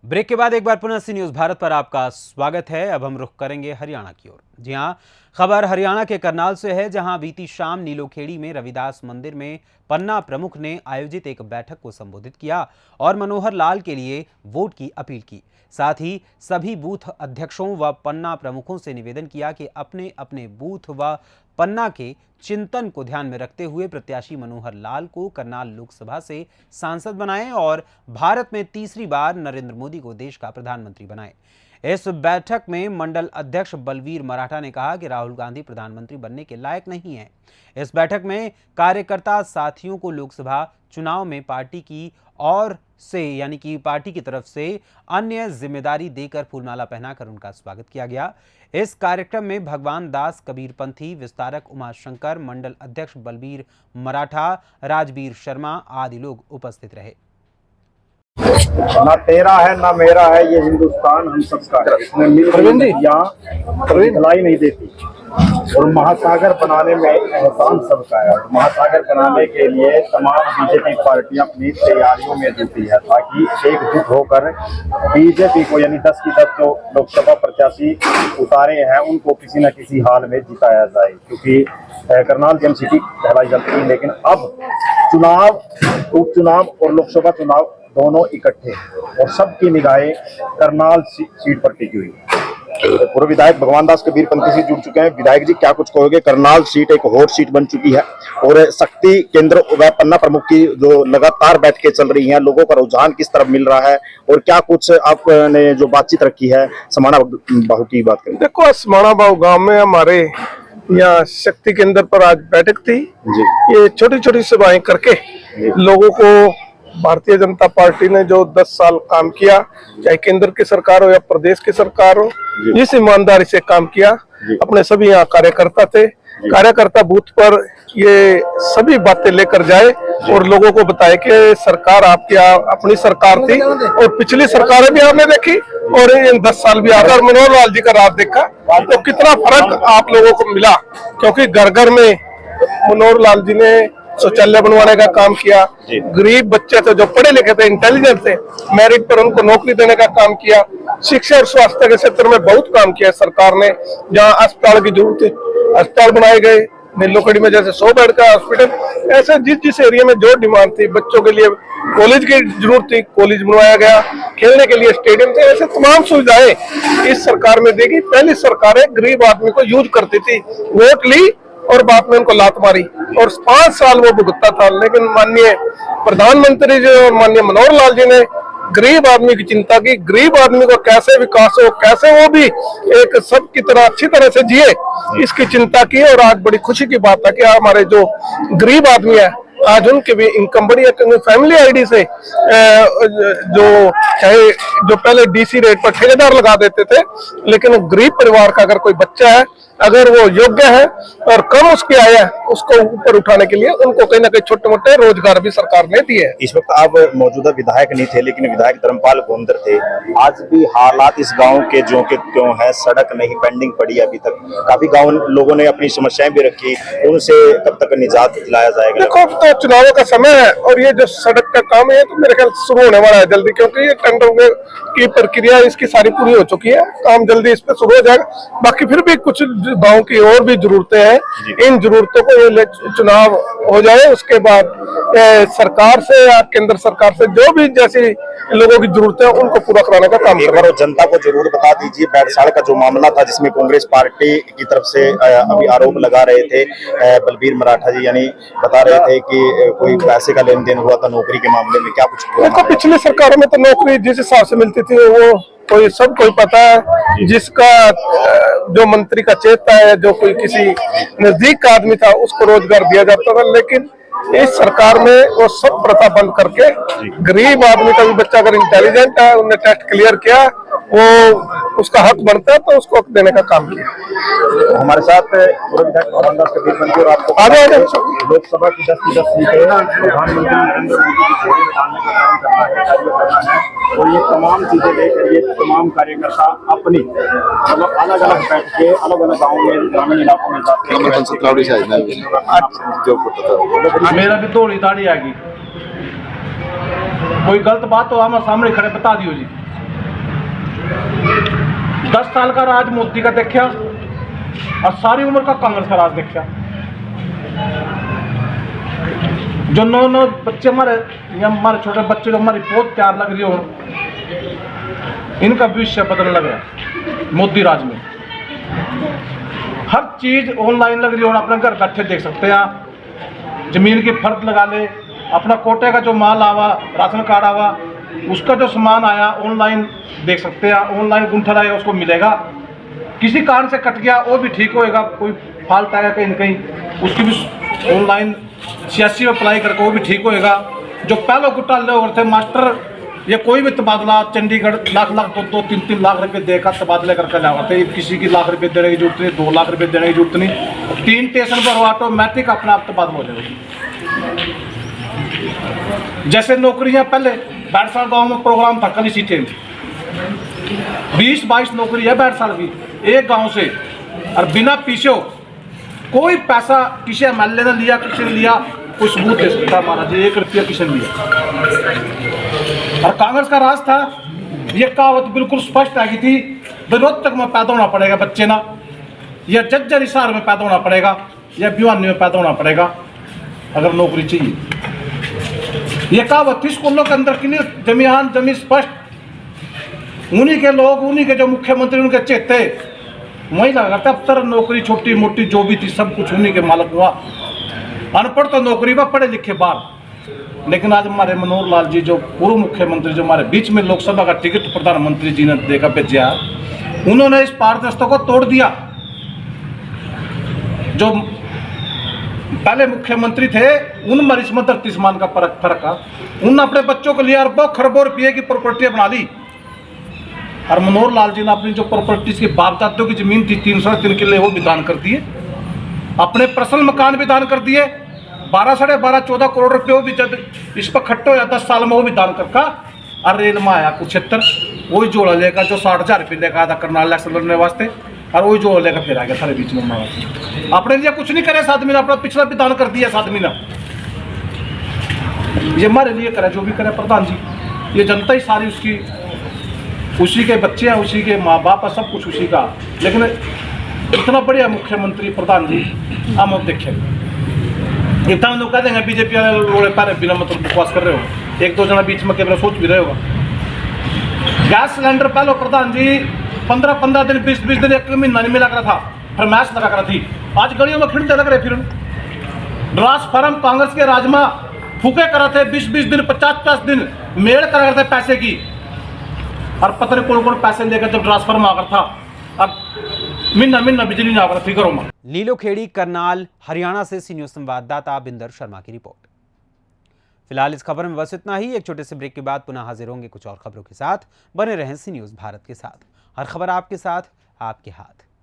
Break के बाद एक बार पुनः सी न्यूज़ भारत पर आपका स्वागत है। अब हम रुख करेंगे हरियाणा की ओर। जी हां, खबर हरियाणा के करनाल से है, जहां बीती शाम नीलोखेड़ी में रविदास मंदिर में पन्ना प्रमुख ने आयोजित एक बैठक को संबोधित किया और मनोहर लाल के लिए वोट की अपील की। साथ ही सभी बूथ अध्यक्षों व पन्ना प्रमुखों से निवेदन किया कि अपने अपने बूथ व पन्ना के चिंतन को ध्यान में रखते हुए प्रत्याशी मनोहर लाल को करनाल लोकसभा से सांसद बनाएं और भारत में तीसरी बार नरेंद्र मोदी को देश का प्रधानमंत्री बनाएं। इस बैठक में मंडल अध्यक्ष बलवीर मराठा ने कहा कि राहुल गांधी प्रधानमंत्री बनने के लायक नहीं है। इस बैठक में कार्यकर्ता साथियों को लोकसभा चुनाव में पार्टी की ओर से यानी कि पार्टी की तरफ से अन्य जिम्मेदारी देकर फूलमाला पहनाकर उनका स्वागत किया गया। इस कार्यक्रम में भगवान दास कबीरपंथी, विस्तारक उमाशंकर, मंडल अध्यक्ष बलबीर मराठा, राजबीर शर्मा आदि लोग उपस्थित रहे। ना तेरा है ना मेरा है, ये हिंदुस्तान हम सबका है। इसमें मिल यहाँ दिखलाई नहीं देती और महासागर बनाने में एहसान सबका है। महासागर बनाने के लिए तमाम बीजेपी पार्टियां अपनी तैयारियों में जुटी है ताकि एकजुट होकर बीजेपी को यानी 10 की 10 जो लोकसभा प्रत्याशी उतारे हैं उनको किसी न किसी हाल में जिताया जाए। क्योंकि करनाल जेम सिटी कहलाई जाती है, लेकिन अब चुनाव, उपचुनाव और लोकसभा चुनाव दोनों इकट्ठे और सबकी निगाहें करनाल सीट पर टिकी हुई। पूर्व विधायक भगवान दास कबीरपंथी से जुड़ चुके हैं। विधायक जी, क्या कुछ कहोगे? करनाल सीट एक हॉट सीट बन चुकी है और शक्ति केंद्र व पन्ना प्रमुख की जो लगातार बैठकें चल रही हैं, लोगों का रुझान किस तरफ मिल रहा है और क्या कुछ आपने जो बातचीत रखी है समाणा बाहू की बात करें? देखो, समाणा बाहू गाँव में हमारे यहाँ शक्ति केंद्र पर आज बैठक थी जी। ये छोटी छोटी सभाएं करके लोगों को भारतीय जनता पार्टी ने जो 10 साल काम किया, चाहे केंद्र की सरकार हो या प्रदेश की सरकार हो, जिस ईमानदारी से काम किया, अपने सभी यहाँ कार्यकर्ता थे, कार्यकर्ता बूथ पर ये सभी बातें लेकर जाए और लोगों को बताए कि सरकार आपकी अपनी सरकार थी और पिछली सरकारें भी आपने देखी और इन 10 साल भी अगर मनोहर लाल जी का राज देखा तो कितना फर्क आप लोगों को मिला। क्योंकि घर घर में मनोहर लाल जी ने शौचालय बनवाने का काम किया, गरीब बच्चे थे जो पढ़े लिखे थे, इंटेलिजेंट थे, मेरिट पर उनको नौकरी देने का काम किया। शिक्षा और स्वास्थ्य के क्षेत्र में बहुत काम किया सरकार ने। जहाँ अस्पताल की जरूरत थी अस्पताल बनाए गए, नीलोखेड़ी में जैसे 100 बेड का हॉस्पिटल, ऐसे जिस एरिया में जो डिमांड थी, बच्चों के लिए कॉलेज की जरूरत थी, कॉलेज बनवाया गया, खेलने के लिए स्टेडियम थे, ऐसे तमाम सुविधाएं इस सरकार में देगी। पहली सरकारें गरीब आदमी को यूज करती थी, वोट ली और बाद में उनको लात मारी और 5 साल वो भुगता था। लेकिन माननीय प्रधानमंत्री जी और माननीय मनोहर लाल जी ने गरीब आदमी की चिंता की, गरीब आदमी को कैसे विकास हो, कैसे वो भी एक सब की तरह अच्छी तरह से जिए, इसकी चिंता की। और आज बड़ी खुशी की बात है कि हमारे जो गरीब आदमी है आज उनके भी इनकम बढ़ी है। फैमिली आईडी से जो चाहे जो पहले डीसी रेट पर ठेकेदार लगा देते थे, लेकिन गरीब परिवार का अगर कोई बच्चा है, अगर वो योग्य है और कम उसकी आय है, उसको ऊपर उठाने के लिए उनको कहीं ना कहीं छोटे मोटे रोजगार भी सरकार ने दिए। इस वक्त आप मौजूदा विधायक नहीं थे, लेकिन विधायक धर्मपाल गोंदर थे। आज भी हालात इस गांव के जो के क्यों है, सड़क नहीं पेंडिंग पड़ी अभी तक। काफी गांव लोगों ने अपनी समस्याएं भी रखी, उनसे कब तक निजात दिलाया जाएगा? देखो, अब तो चुनावों का समय है और ये जो सड़क का काम है तो मेरे ख्याल शुरू होने वाला है जल्दी, क्योंकि ये टेंडर की प्रक्रिया इसकी सारी पूरी हो चुकी है, काम जल्दी इस पे शुरू हो जाएगा। बाकी फिर भी कुछ गांव की और भी जरूरतें हैं, इन जरूरतों को ये चुनाव हो जाए, उसके बाद सरकार से या केंद्र सरकार से जो भी जैसी लोगों की जरूरतें हैं उनको पूरा कराने का काम करें। जनता को जरूर बता दीजिए, बैठसाड़ का जो मामला था जिसमें कांग्रेस पार्टी की तरफ से अभी आरोप लगा रहे थे बलबीर मराठा जी, यानी बता रहे थे कि कोई पैसे का लेन देन हुआ था नौकरी के मामले में, क्या कुछ? देखो, पिछली सरकारों में तो नौकरी जिस हिसाब से मिलती थी वो कोई सब कोई पता है, जिसका जो मंत्री का चेता है, जो कोई किसी नजदीक का आदमी था उसको रोजगार दिया जाता था। लेकिन इस सरकार में वो सब प्रथा बंद करके गरीब आदमी का भी बच्चा अगर इंटेलिजेंट है, उन्हें टेस्ट क्लियर किया, वो उसका हक बनता है तो उसको हक देने का काम किया। हमारे साथ पूर्व विधायक भगवान दास कबीरपंथी और आपको लोकसभा की 10 की 10 सीटें प्रधानमंत्री नरेंद्र मोदी की सेवा में डालने का काम करना है और ये तमाम चीजें लेकर ये तमाम कार्यकर्ता अपनी मतलब अलग अलग बैठ के अलग अलग गाँव में, ग्रामीण इलाकों में जाते हैं। मेरा भी थोड़ी दाढ़ी आ गई, कोई गलत बात तो हमारे सामने खड़े बता दियो जी। 10 साल का राज मोदी का देखा और सारी उम्र का कांग्रेस का राज देखा। जो नौ बच्चे हमारे या हमारे छोटे बच्चे जो हमारी बहुत प्यार लग रही हो, इनका भविष्य बदलने लग गया मोदी राज में। हर चीज ऑनलाइन लग रही हो, अपने घर बैठे देख सकते हैं आप। जमीन की फर्द लगा ले, अपना कोटे का जो माल आवा, राशन कार्ड आवा, उसका जो सामान आया ऑनलाइन देख सकते हैं। ऑनलाइन गुंठा आएगा उसको मिलेगा। किसी कारण से कट गया वो भी ठीक होएगा, कोई फाल्ट आएगा कहीं न कहीं उसकी भी ऑनलाइन सियासी में अप्लाई करके वो भी ठीक होएगा। जो पहले घोटाले हो रहे थे मास्टर, ये कोई भी तबादला चंडीगढ़ लाख 2-3 लाख रुपए देकर तबादले करके ला थे। किसी की लाख रुपए देने की जरूरत नहीं, 2 लाख रुपए देने की जरूरत नहीं। 3 स्टेशन पर ऑटोमेटिक अपने आप तबादला हो जाएगा। जैसे नौकरियां पहले बैठसाल गांव में प्रोग्राम था, कल सीटें 20-22 नौकरी है बैठसाल की एक गांव से, और बिना पीछे कोई पैसा किसी एमएलए ने लिया, किसी ने लिया, कोई सबूत दे सकता हमारा जी 1 रुपया किसी ने लिया। और कांग्रेस का राज था, ये कहावत बिल्कुल स्पष्ट आ गई थी, रोहतक में पैदा होना पड़ेगा बच्चे ना, या जज्जर हिसार में पैदा होना पड़ेगा, या भिवानी में पैदा होना पड़ेगा अगर नौकरी चाहिए। ये कहावत थी स्कूलों के अंदर क्लियर जमीन स्पष्ट। उन्हीं के लोग, उन्हीं के जो मुख्यमंत्री, उनके चेते वही लगा करता। अब तर नौकरी छोटी मोटी जो भी थी सब कुछ उन्हीं के मालक हुआ। अनपढ़ तो नौकरी में, पढ़े लिखे बाहर। लेकिन आज हमारे मनोहर लाल जी जो पूर्व मुख्यमंत्री, जो हमारे बीच में लोकसभा का टिकट प्रधानमंत्री जी ने देकर भेजा, उन्होंने इस पारदर्शिता को तोड़ दिया। जो पहले मुख्यमंत्री थे उन मरीज में 30 मान का फर्क था। उन्होंने अपने बच्चों के लिए अरबों खरबों रुपये की प्रॉपर्टी बना ली। और मनोहर लाल जी ने अपनी जो प्रॉपर्टीज के बाप दादों की जमीन थी 303 किले वो भी दान कर दिए। अपने पर्सनल मकान भी दान कर दिए। 12-14 करोड़ रुपये वो भी जब इस पर खट्टे हो 10 साल में वो भी दान करका। और रेल में आया कुरुक्षेत्र, वही जोड़ा लेकर जो 60,000 रुपये लेकर आया था करनाल इलेक्शन लड़ने वास्ते, और वही जोड़ा लेकर फिर आ गया सारे बीच में। अपने लिए कुछ नहीं करे इस आदमी ने, अपना पिछला भी दान कर दिया इस आदमी ने। ये हमारे लिए करे जो भी करे प्रधान जी, ये जनता ही सारी उसकी, उसी के बच्चे हैं, उसी के माँ बाप है, सब कुछ उसी का। लेकिन इतना बढ़िया मुख्यमंत्री प्रधान जी हम अब देखें। इतना लोग कह देंगे बीजेपी वाले रोड़े पर बिना मतलब बकवास कर रहे हो, 1-2 जना बीच में कैमरा सोच भी रहे होगा। गैस सिलेंडर पहले प्रधान जी 15-15 दिन 20-20 दिन 1 महीना नहीं मिला करा था, फरमाइश लगा करा थी। आज गलियों में खिड़ते लग रहे। फिर ट्रांसफार्म कांग्रेस के राजमा फूके करा थे 20-20 दिन 50-50 दिन मेड़ करा करते पैसे की। और पता नहीं कौन कौन पैसे लेकर जब ट्रांसफार्म आ था, अब महीना बिजली नहीं आ रहा थी घरों में। नीलोखेड़ी करनाल हरियाणा से सी न्यूज़ संवाददाता बिंदर शर्मा की रिपोर्ट। फिलहाल इस खबर में बस इतना ही। एक छोटे से ब्रेक के बाद पुनः हाजिर होंगे कुछ और खबरों के साथ। बने रहें सी न्यूज़ भारत के साथ। हर खबर आपके साथ, आपके हाथ।